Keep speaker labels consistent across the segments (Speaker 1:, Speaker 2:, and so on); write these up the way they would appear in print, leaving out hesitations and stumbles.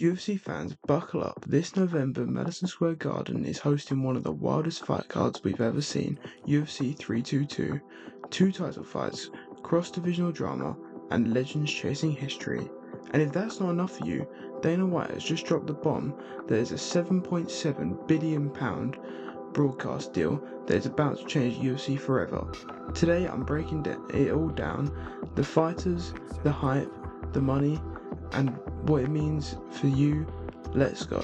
Speaker 1: UFC fans, buckle up. This November, Madison Square Garden is hosting one of the wildest fight cards we've ever seen, UFC 322. Two title fights, cross-divisional drama, and legends chasing history. And if that's not enough for you, Dana White has just dropped the bomb that is a £7.7 billion broadcast deal that is about to change UFC forever. Today I'm breaking it all down, the fighters, the hype, the money, and what it means for you. Let's go.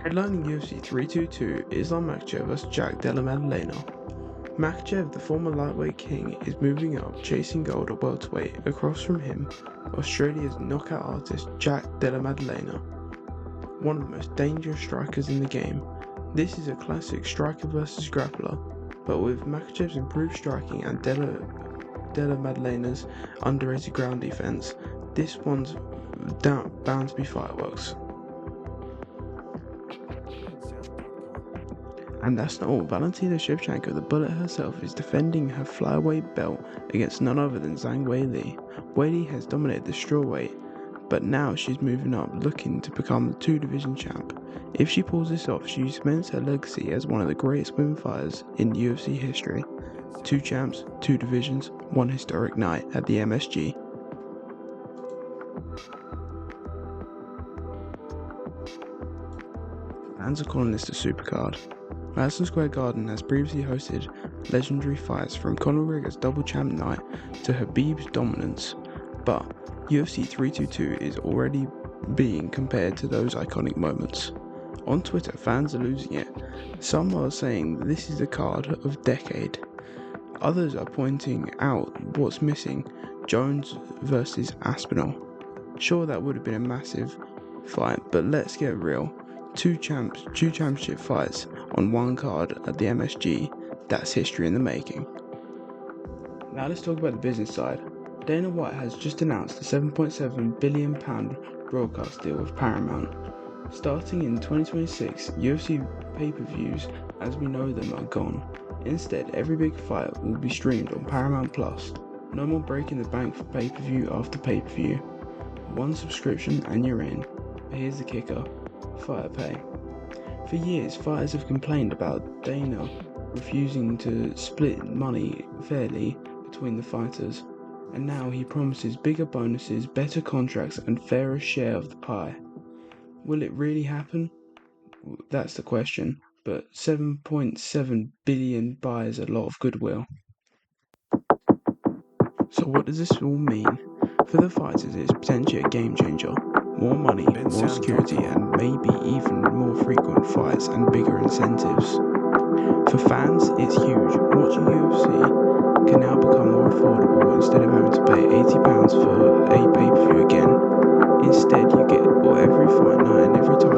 Speaker 1: Headlining UFC 322 is Islam Makhachev vs Jack Della Maddalena. Makhachev, the former lightweight king, is moving up, chasing gold at welterweight. Across from him, Australia's knockout artist Jack Della Maddalena, one of the most dangerous strikers in the game. This is a classic striker versus grappler, but with Makhachev's improved striking and Della Maddalena's underrated ground defense, this one's bound to be fireworks. And that's not all. Valentina Shevchenko, the bullet herself, is defending her flyweight belt against none other than Zhang Weili. Weili has dominated the strawweight, but now she's moving up, looking to become the two-division champ. If she pulls this off, she cements her legacy as one of the greatest women fighters in UFC history. Two champs, two divisions, one historic night at the MSG. Fans are calling this the supercard. Madison Square Garden has previously hosted legendary fights from Conor McGregor's double champ night to Khabib's dominance, but UFC 322 is already being compared to those iconic moments. On Twitter, fans are losing it. Some are saying this is the card of decade. Others are pointing out what's missing: Jones versus Aspinall. Sure, that would have been a massive fight, but let's get real. Two championship fights on one card at the MSG, that's history in the making. Now let's talk about the business side. Dana White has just announced a £7.7 billion broadcast deal with Paramount. Starting in 2026, UFC pay-per-views as we know them are gone. Instead, every big fight will be streamed on Paramount Plus. No more breaking the bank for pay-per-view after pay-per-view. One subscription and you're in. But here's the kicker: fighter pay. For years, fighters have complained about Dana refusing to split money fairly between the fighters, and now he promises bigger bonuses, better contracts, and fairer share of the pie. Will it really happen? That's the question, but 7.7 billion buys a lot of goodwill. So what does this all mean? For the fighters, it's potentially a game changer. More money, more security, and maybe even more frequent fights and bigger incentives. For fans, it's huge. Watching UFC can now become more affordable. Instead of having to pay £80 for a pay-per-view again, instead you get every fight night and every time